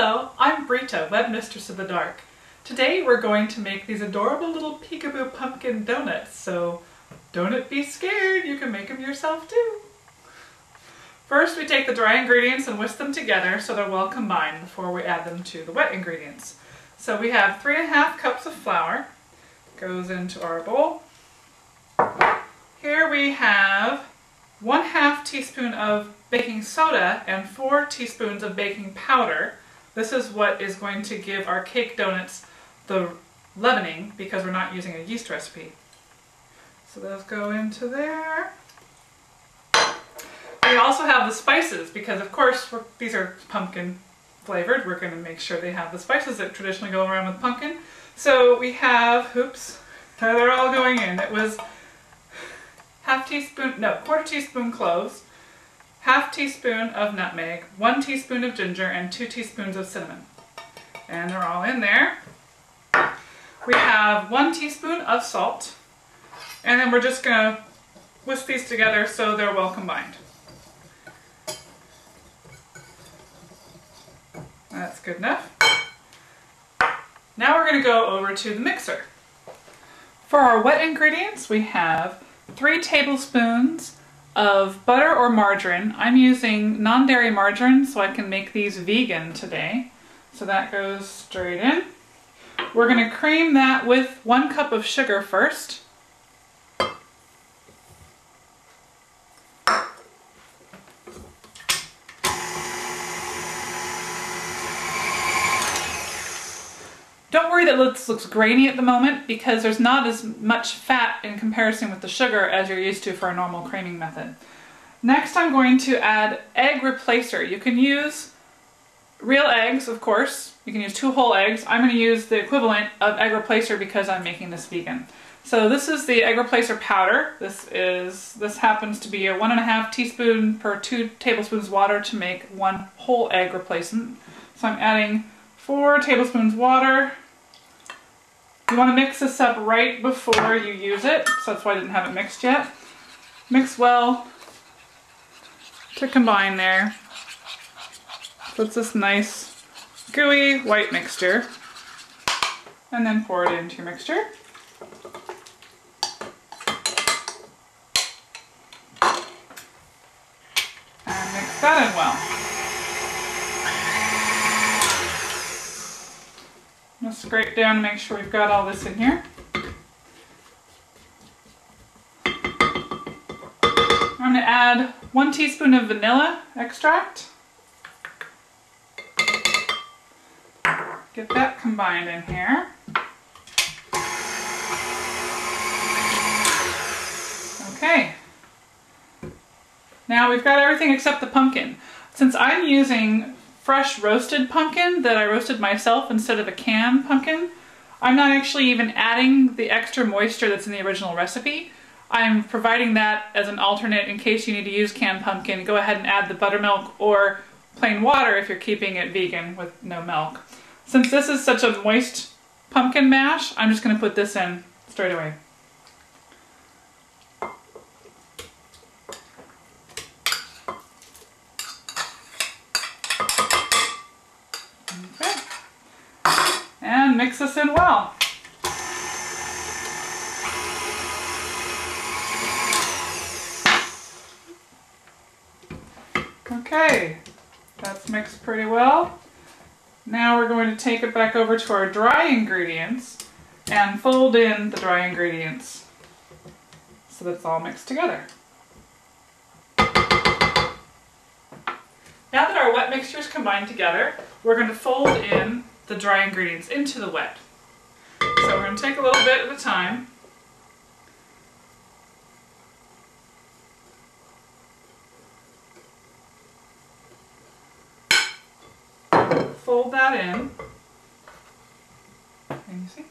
Hello, I'm Brita, Web Mistress of the Dark. Today we're going to make these adorable little Peekaboo pumpkin donuts, so don't be scared, you can make them yourself too. First we take the dry ingredients and whisk them together so they're well combined before we add them to the wet ingredients. So we have 3½ cups of flour, goes into our bowl. Here we have 1/2 teaspoon of baking soda and 4 teaspoons of baking powder. This is what is going to give our cake donuts the leavening because we're not using a yeast recipe. So those go into there. We also have the spices because of course these are pumpkin flavored. We're going to make sure they have the spices that traditionally go around with pumpkin. So we have, oops, they're all going in. It was quarter teaspoon cloves, 1/2 teaspoon of nutmeg, 1 teaspoon of ginger, and 2 teaspoons of cinnamon. And they're all in there. We have 1 teaspoon of salt, and then we're just going to whisk these together so they're well combined. That's good enough. Now we're going to go over to the mixer. For our wet ingredients, we have 3 tablespoons of butter or margarine. I'm using non-dairy margarine so I can make these vegan today. So that goes straight in. We're going to cream that with 1 cup of sugar first. Don't worry that this looks grainy at the moment because there's not as much fat in comparison with the sugar as you're used to for a normal creaming method. Next I'm going to add egg replacer. You can use real eggs, of course. You can use 2 whole eggs. I'm going to use the equivalent of egg replacer because I'm making this vegan. So this is the egg replacer powder. This happens to be a 1½ teaspoon per 2 tablespoons water to make 1 whole egg replacement. So I'm adding 4 tablespoons water. You want to mix this up right before you use it, so that's why I didn't have it mixed yet. Mix well to combine there. So it's this nice gooey white mixture. And then pour it into your mixture. And mix that in well. Just scrape down and make sure we've got all this in here. I'm going to add 1 teaspoon of vanilla extract. Get that combined in here. Okay. Now we've got everything except the pumpkin. Since I'm using fresh roasted pumpkin that I roasted myself instead of a canned pumpkin, I'm not actually even adding the extra moisture that's in the original recipe. I'm providing that as an alternate in case you need to use canned pumpkin. Go ahead and add the buttermilk or plain water if you're keeping it vegan with no milk. Since this is such a moist pumpkin mash, I'm just going to put this in straight away. And mix this in well. Okay, that's mixed pretty well. Now we're going to take it back over to our dry ingredients and fold in the dry ingredients so that it's all mixed together. Now that our wet mixture is combined together, we're going to fold in the dry ingredients into the wet. So we're going to take a little bit at a time. Fold that in. Can you see?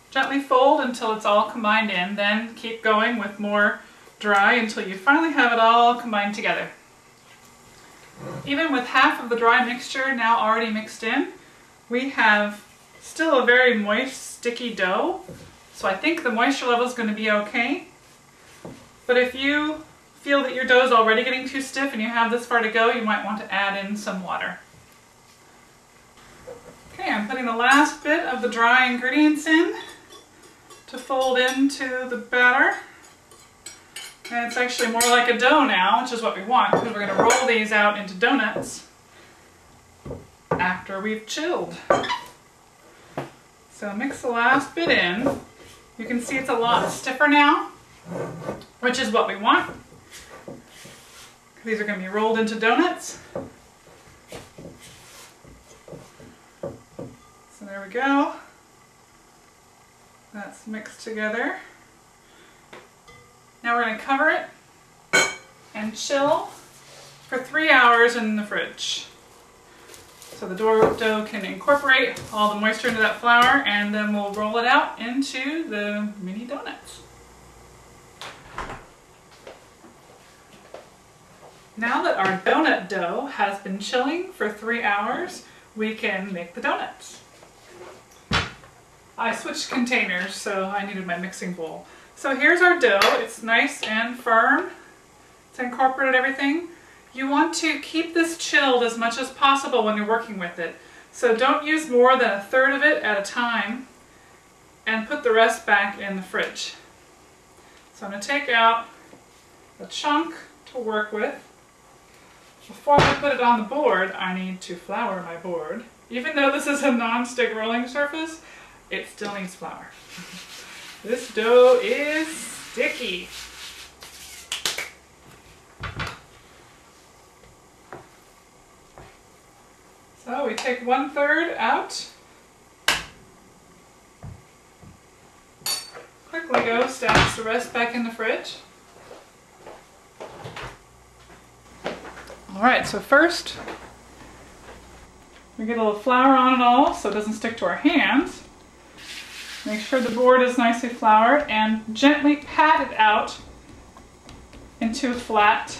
Gently fold until it's all combined in, then keep going with more dry until you finally have it all combined together. Even with half of the dry mixture now already mixed in, we have still a very moist, sticky dough. So I think the moisture level is going to be okay. But if you feel that your dough is already getting too stiff and you have this far to go, you might want to add in some water. Okay, I'm putting the last bit of the dry ingredients in to fold into the batter. And it's actually more like a dough now, which is what we want, because we're going to roll these out into donuts after we've chilled. So mix the last bit in. You can see it's a lot stiffer now, which is what we want. These are going to be rolled into donuts. So there we go. That's mixed together. Now we're going to cover it and chill for 3 hours in the fridge. So the dough can incorporate all the moisture into that flour, and then we'll roll it out into the mini donuts. Now that our donut dough has been chilling for 3 hours, we can make the donuts. I switched containers, so I needed my mixing bowl. So here's our dough. It's nice and firm. It's incorporated everything. You want to keep this chilled as much as possible when you're working with it. So don't use more than 1/3 of it at a time, and put the rest back in the fridge. So I'm going to take out a chunk to work with. Before I put it on the board, I need to flour my board. Even though this is a non-stick rolling surface, it still needs flour. This dough is sticky. So we take 1/3 out. Quickly go, stash the rest back in the fridge. Alright, so first we get a little flour on it all so it doesn't stick to our hands. Make sure the board is nicely floured and gently pat it out into a flat,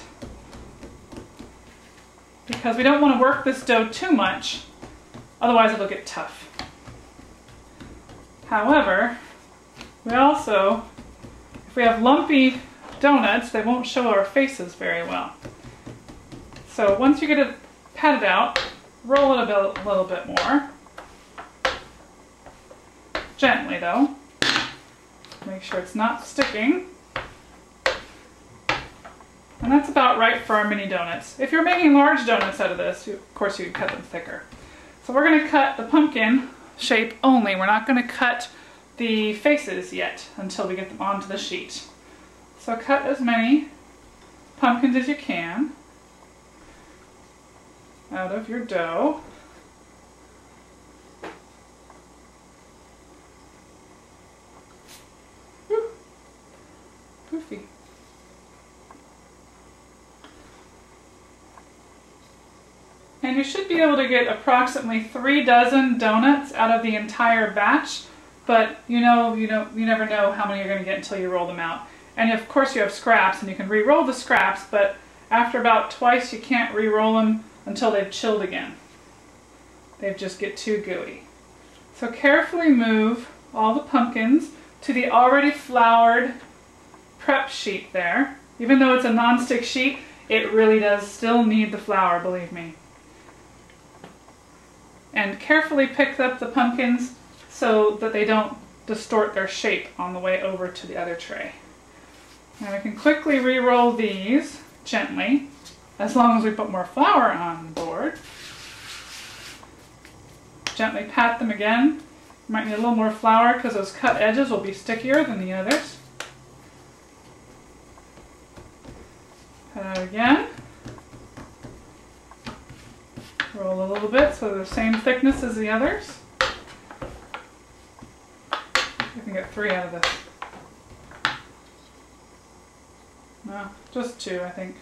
because we don't want to work this dough too much, otherwise it'll get tough. However, we also, if we have lumpy donuts, they won't show our faces very well. So once you get it patted out, roll it a little bit more. Gently though. Make sure it's not sticking. And that's about right for our mini donuts. If you're making large donuts out of this, of course you could cut them thicker. So we're going to cut the pumpkin shape only. We're not going to cut the faces yet until we get them onto the sheet. So cut as many pumpkins as you can out of your dough. Whew. Poofy. And you should be able to get approximately 3 dozen donuts out of the entire batch, but you never know how many you're going to get until you roll them out. And of course you have scraps, and you can re-roll the scraps, but after about twice you can't re-roll them until they've chilled again. They just get too gooey. So carefully move all the pumpkins to the already floured prep sheet there. Even though it's a non-stick sheet, it really does still need the flour, believe me. And carefully pick up the pumpkins so that they don't distort their shape on the way over to the other tray. Now we can quickly re-roll these gently, as long as we put more flour on the board. Gently pat them again. You might need a little more flour because those cut edges will be stickier than the others. Pat out again. Roll a little bit so they're the same thickness as the others. You can get 3 out of this. No, just 2, I think.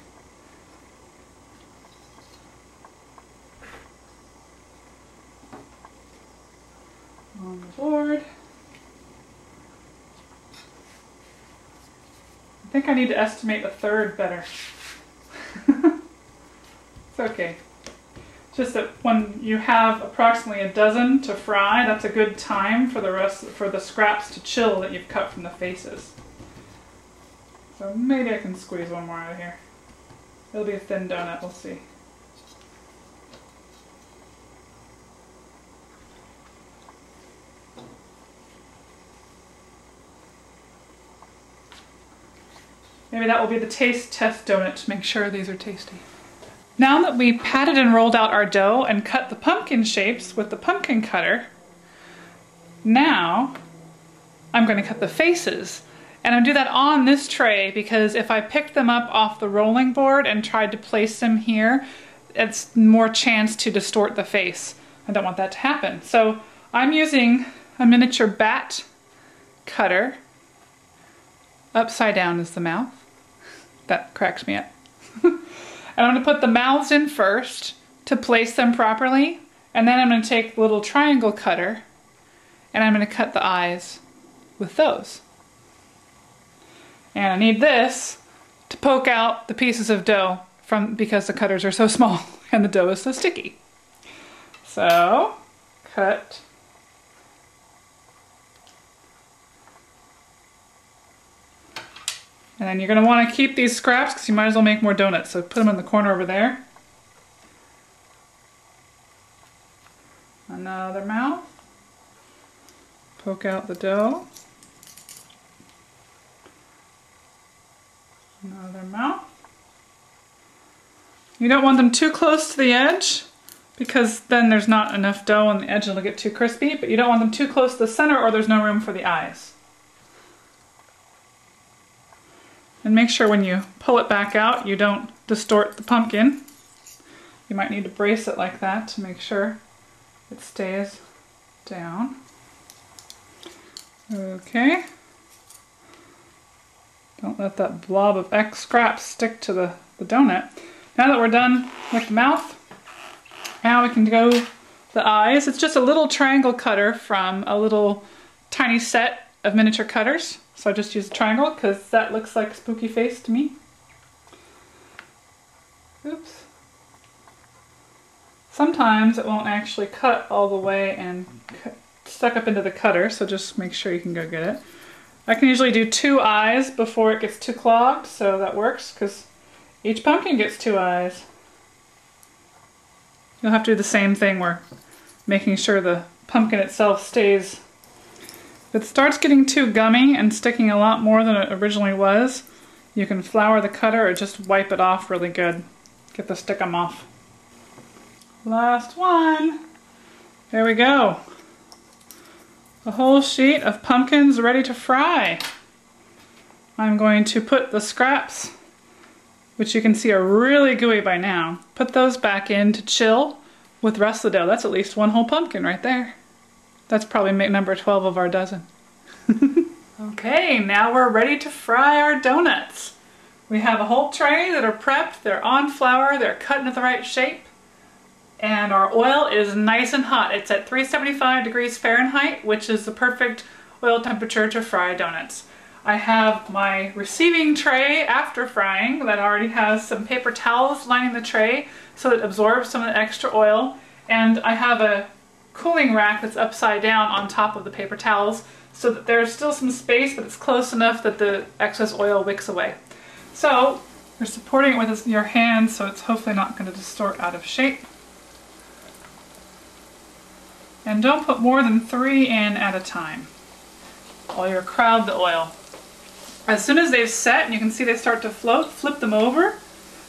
On the board. I think I need to estimate 1/3 better. It's okay. Just that when you have approximately a dozen to fry, that's a good time for the scraps to chill that you've cut from the faces. So maybe I can squeeze one more out of here. It'll be a thin donut, we'll see. Maybe that will be the taste test donut to make sure these are tasty. Now that we patted and rolled out our dough and cut the pumpkin shapes with the pumpkin cutter, now I'm going to cut the faces. And I'll do that on this tray because if I picked them up off the rolling board and tried to place them here, it's more chance to distort the face. I don't want that to happen. So I'm using a miniature bat cutter. Upside down is the mouth. That cracks me up. And I'm going to put the mouths in first to place them properly, and then I'm going to take the little triangle cutter and I'm going to cut the eyes with those. And I need this to poke out the pieces of dough because the cutters are so small and the dough is so sticky. So, cut. And then you're going to want to keep these scraps because you might as well make more donuts. So put them in the corner over there. Another mouth. Poke out the dough. Another mouth. You don't want them too close to the edge because then there's not enough dough on the edge and it'll get too crispy, but you don't want them too close to the center or there's no room for the eyes. And make sure when you pull it back out, you don't distort the pumpkin. You might need to brace it like that to make sure it stays down. Okay. Don't let that blob of X scraps stick to the donut. Now that we're done with the mouth, now we can go the eyes. It's just a little triangle cutter from a little tiny set of miniature cutters. So I just use a triangle because that looks like a spooky face to me. Oops. Sometimes it won't actually cut all the way and stuck up into the cutter, so just make sure you can go get it. I can usually do 2 eyes before it gets too clogged, so that works because each pumpkin gets 2 eyes. You'll have to do the same thing where making sure the pumpkin itself stays. If it starts getting too gummy and sticking a lot more than it originally was, you can flour the cutter or just wipe it off really good. Get the stickum off. Last one. There we go. A whole sheet of pumpkins ready to fry. I'm going to put the scraps, which you can see are really gooey by now, put those back in to chill with the rest of the dough. That's at least 1 whole pumpkin right there. That's probably number 12 of our dozen. Okay, now we're ready to fry our donuts. We have a whole tray that are prepped, they're on flour, they're cut into the right shape, and our oil is nice and hot. It's at 375 degrees Fahrenheit, which is the perfect oil temperature to fry donuts. I have my receiving tray after frying that already has some paper towels lining the tray so it absorbs some of the extra oil, and I have a cooling rack that's upside down on top of the paper towels so that there's still some space, but it's close enough that the excess oil wicks away. So you're supporting it with your hand so it's hopefully not going to distort out of shape. And don't put more than 3 in at a time while you're crowd the oil. As soon as they've set and you can see they start to float, flip them over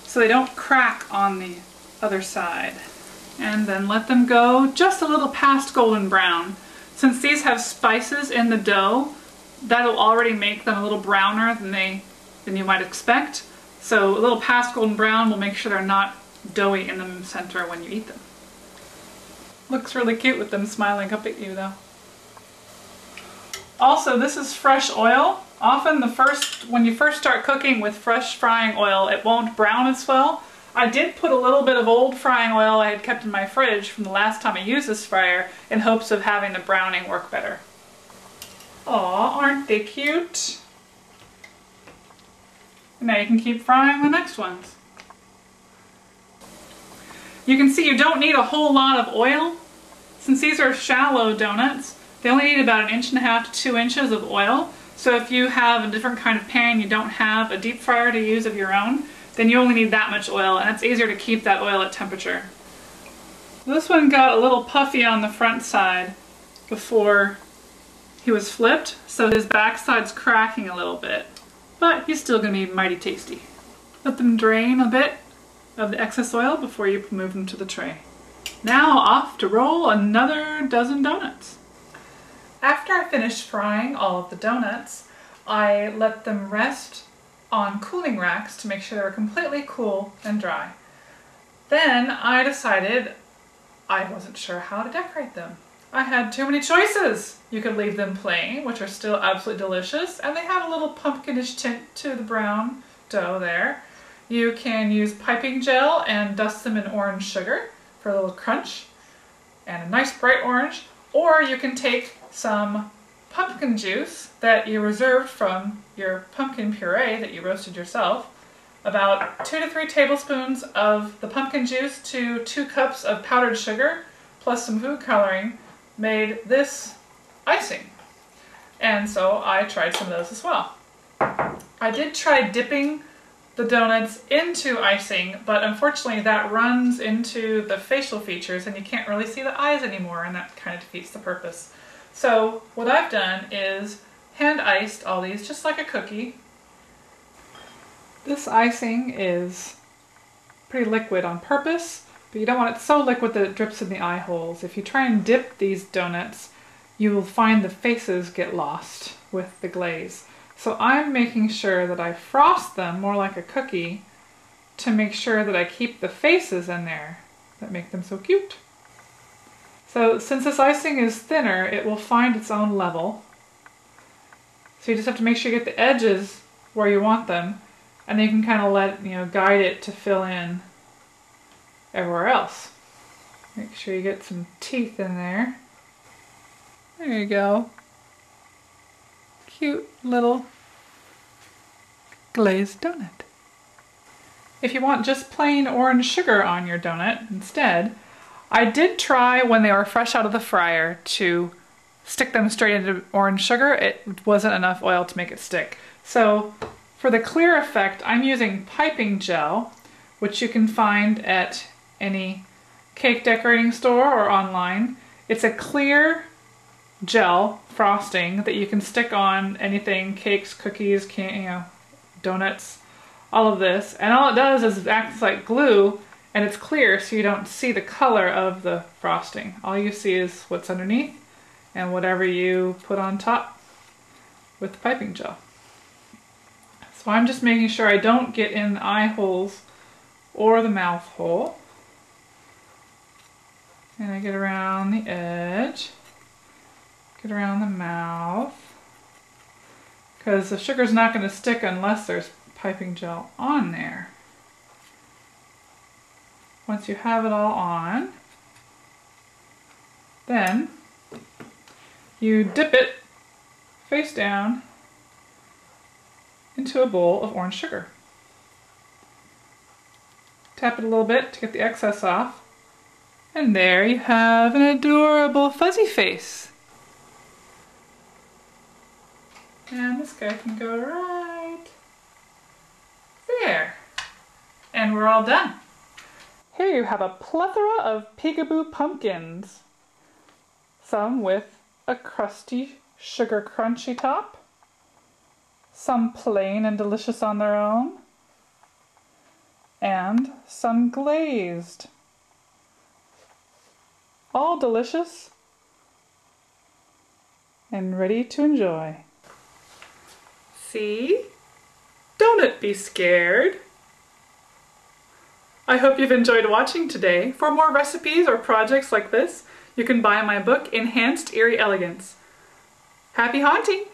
so they don't crack on the other side. And then let them go just a little past golden brown. Since these have spices in the dough, that'll already make them a little browner than you might expect. So a little past golden brown will make sure they're not doughy in the center when you eat them. Looks really cute with them smiling up at you though. Also, this is fresh oil. Often when you first start cooking with fresh frying oil, it won't brown as well. I did put a little bit of old frying oil I had kept in my fridge from the last time I used this fryer in hopes of having the browning work better. Aw, aren't they cute? And now you can keep frying the next ones. You can see you don't need a whole lot of oil. Since these are shallow donuts, they only need about 1.5 to 2 inches of oil. So if you have a different kind of pan, you don't have a deep fryer to use of your own, then you only need that much oil, and it's easier to keep that oil at temperature. This one got a little puffy on the front side before he was flipped, so his backside's cracking a little bit, but he's still going to be mighty tasty. Let them drain a bit of the excess oil before you move them to the tray. Now off to roll another dozen donuts. After I finished frying all of the donuts, I let them rest on cooling racks to make sure they were completely cool and dry. Then I decided I wasn't sure how to decorate them. I had too many choices. You could leave them plain, which are still absolutely delicious, and they have a little pumpkinish tint to the brown dough there. You can use piping gel and dust them in orange sugar for a little crunch and a nice bright orange, or you can take some pumpkin juice that you reserved from your pumpkin puree that you roasted yourself, about 2 to 3 tablespoons of the pumpkin juice to 2 cups of powdered sugar plus some food coloring made this icing. And so I tried some of those as well. I did try dipping the donuts into icing, but unfortunately that runs into the facial features and you can't really see the eyes anymore, and that kind of defeats the purpose. So what I've done is hand iced all these just like a cookie. This icing is pretty liquid on purpose, but you don't want it so liquid that it drips in the eye holes. If you try and dip these donuts, you will find the faces get lost with the glaze. So I'm making sure that I frost them more like a cookie to make sure that I keep the faces in there that make them so cute. So since this icing is thinner, it will find its own level. So you just have to make sure you get the edges where you want them, and then you can kind of guide it to fill in everywhere else. Make sure you get some teeth in there. There you go. Cute little glazed donut. If you want just plain orange sugar on your donut instead, I did try when they were fresh out of the fryer to stick them straight into orange sugar. It wasn't enough oil to make it stick. So for the clear effect, I'm using piping gel, which you can find at any cake decorating store or online. It's a clear gel frosting that you can stick on anything, cakes, cookies, donuts, all of this. And all it does is it acts like glue, and it's clear so you don't see the color of the frosting. All you see is what's underneath and whatever you put on top with the piping gel. So I'm just making sure I don't get in the eye holes or the mouth hole. And I get around the edge, get around the mouth, because the sugar's not going to stick unless there's piping gel on there. Once you have it all on, then you dip it face down into a bowl of orange sugar. Tap it a little bit to get the excess off, and there you have an adorable fuzzy face. And this guy can go right there. And we're all done. Here you have a plethora of Peekaboo pumpkins. Some with a crusty sugar crunchy top. Some plain and delicious on their own. And some glazed. All delicious and ready to enjoy. See? Don't be scared. I hope you've enjoyed watching today. For more recipes or projects like this, you can buy my book, Enhanced Eerie Elegance. Happy haunting!